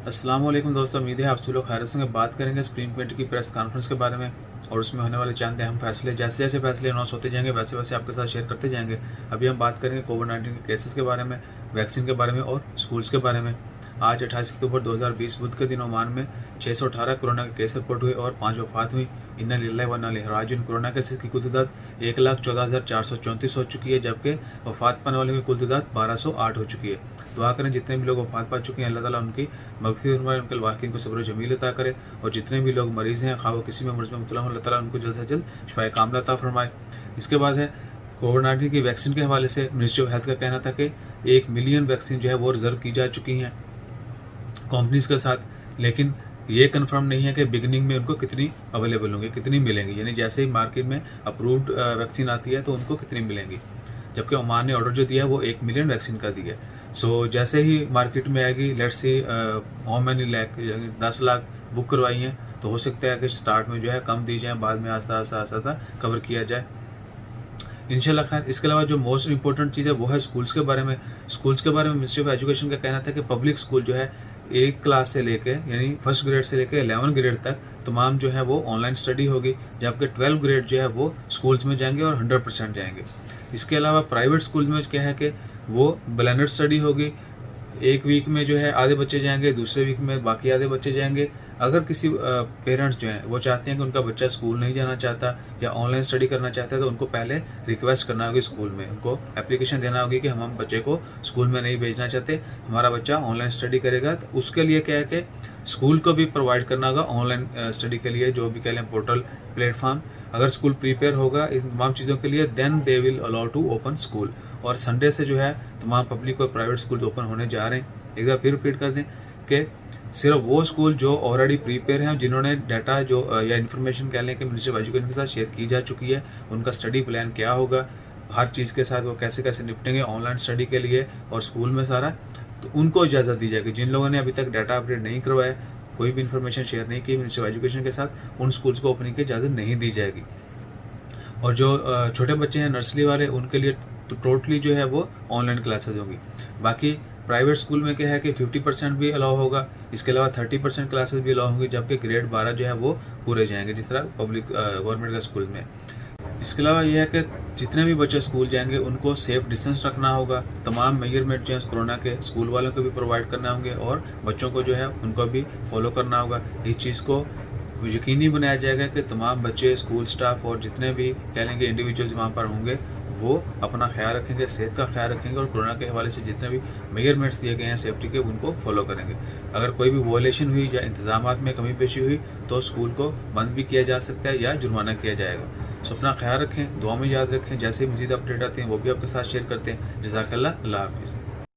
अस्सलाम वालेकुम दोस्तों, उम्मीद है आप सभी लोग खैरियत से होंगे। बात करेंगे सुप्रीम कोर्ट की प्रेस कॉन्फ्रेंस के बारे में और उसमें होने वाले चंद अहम फैसले। जैसे जैसे फैसले अनाउंस होते जाएंगे वैसे वैसे आपके साथ शेयर करते जाएंगे। अभी हम बात करेंगे कोविड-19 के केसेस के बारे में, वैक्सीन के बारे में और स्कूल्स के बारे में। आज 28 अक्टूबर 2020 बुध के दिन ओमान में 618 कोरोना के केस रिपोर्ट हुए और 5 वफात हुई। इन्ना लिल्लाहि व इन्ना इलैहि राजिऊन। कोरोना केसेस की कुल तादाद 1,14,434 हो चुकी है, जबकि वफात पाने वालों की कुल तादाद 1,208 हो चुकी है। दुआ करें जितने भी लोग वफात पा चुके हैं अल्लाह ताला उनकी मगफिरत फरमाए, उनके वाकिन को सब्र जमील अता करे, और जितने भी लोग मरीज़ हैं खा वो किसी भी मर्ज़ में मुब्तला हों, अल्लाह ताला उनको जल्द से जल्द शिफाए कामिला अता फरमाए। इसके बाद है कोविड-19 की वैक्सीन के हवाले से मिनिस्ट्री ऑफ हेल्थ का कहना था कि 1 मिलियन वैक्सीन जो है वो रिजर्व की जा चुकी हैं कंपनीज के साथ, लेकिन ये कंफर्म नहीं है कि बिगनिंग में उनको कितनी अवेलेबल होंगी, कितनी मिलेंगी। यानी जैसे ही मार्केट में अप्रूव्ड वैक्सीन आती है तो उनको कितनी मिलेंगी, जबकि ओमान ने ऑर्डर जो दिया है वो 1 मिलियन वैक्सीन का दिया है। सो जैसे ही मार्केट में आएगी, let's see how many lakh, 10 lakh book करवाई हैं, तो हो सकता है कि स्टार्ट में जो है कम दी जाए, बाद में आस्ता आस्ता आस्ता आस्ता कवर किया जाए इंशाल्लाह खैर। इसके अलावा जो मोस्ट इंपॉर्टेंट चीज़ है वो है स्कूल्स के बारे में। स्कूल्स के बारे में मिनिस्ट्री ऑफ एजुकेशन का कहना था कि पब्लिक स्कूल जो है 1 क्लास से लेके यानी फर्स्ट ग्रेड से लेके 11 ग्रेड तक तमाम जो है वो ऑनलाइन स्टडी होगी, जबकि 12 ग्रेड जो है वो स्कूल्स में जाएंगे और 100% जाएंगे। इसके अलावा प्राइवेट स्कूल में क्या है कि वो ब्लेंडेड स्टडी होगी। एक वीक में जो है आधे बच्चे जाएंगे, दूसरे वीक में बाकी आधे बच्चे जाएंगे। अगर किसी पेरेंट्स जो हैं वो चाहते हैं कि उनका बच्चा स्कूल नहीं जाना चाहता या ऑनलाइन स्टडी करना चाहता है, तो उनको पहले रिक्वेस्ट करना होगी स्कूल में, उनको एप्लीकेशन देना होगी कि हम बच्चे को स्कूल में नहीं भेजना चाहते, हमारा बच्चा ऑनलाइन स्टडी करेगा। तो उसके लिए क्या है कि स्कूल को भी प्रोवाइड करना होगा ऑनलाइन स्टडी के लिए, जो भी कह लें पोर्टल प्लेटफॉर्म। अगर स्कूल प्रिपेयर होगा इन तमाम चीज़ों के लिए, then they will allow to open school. और संडे से जो है तमाम पब्लिक और प्राइवेट स्कूल ओपन होने जा रहे हैं। एक बार फिर रिपीट कर दें कि सिर्फ वो स्कूल जो ऑलरेडी प्रिपेयर हैं, जिन्होंने डाटा जो या इन्फॉर्मेशन कह लें कि मिनिस्ट्री ऑफ एजुकेशन के साथ शेयर की जा चुकी है, उनका स्टडी प्लान क्या होगा, हर चीज़ के साथ वो कैसे कैसे निपटेंगे ऑनलाइन स्टडी के लिए और स्कूल में सारा, तो उनको इजाज़त दी जाएगी। जिन लोगों ने अभी तक डाटा अपडेट नहीं करवाया, कोई भी इन्फॉर्मेशन शेयर नहीं की मिनिस्ट्री ऑफ एजुकेशन के साथ, उन स्कूल्स को ओपनिंग की इजाज़त नहीं दी जाएगी। और जो छोटे बच्चे हैं नर्सरी वाले, उनके लिए तो टोटली जो है वो ऑनलाइन क्लासेज होंगी। बाकी प्राइवेट स्कूल में क्या है कि 50% भी अलाउ होगा, इसके अलावा 30% क्लासेस भी अलाउ होंगी, जबकि ग्रेड 12 जो है वो पूरे जाएंगे जिस तरह पब्लिक गवर्नमेंट का स्कूल में। इसके अलावा यह है कि जितने भी बच्चे स्कूल जाएंगे उनको सेफ डिस्टेंस रखना होगा, तमाम मेजरमेंट जो है कोरोना के स्कूल वालों को भी प्रोवाइड करना होंगे और बच्चों को जो है उनको भी फॉलो करना होगा। इस चीज़ को यकीनी बनाया जाएगा कि तमाम बच्चे, स्कूल स्टाफ और जितने भी कह लेंगे इंडिविजुअल्स वहाँ पर होंगे वो अपना ख्याल रखेंगे, सेहत का ख्याल रखेंगे और कोरोना के हवाले से जितने भी मेजरमेंट्स दिए गए हैं सेफ्टी के, उनको फॉलो करेंगे। अगर कोई भी वॉयलेशन हुई या इंतजामात में कमी पेशी हुई तो स्कूल को बंद भी किया जा सकता है या जुर्माना किया जाएगा। सो अपना ख्याल रखें, दुआ में याद रखें। जैसे मज़ीद अपडेट आते हैं वो भी आपके साथ शेयर करते हैं। जज़ाकल्लाह, अल्लाह हाफ़िज़।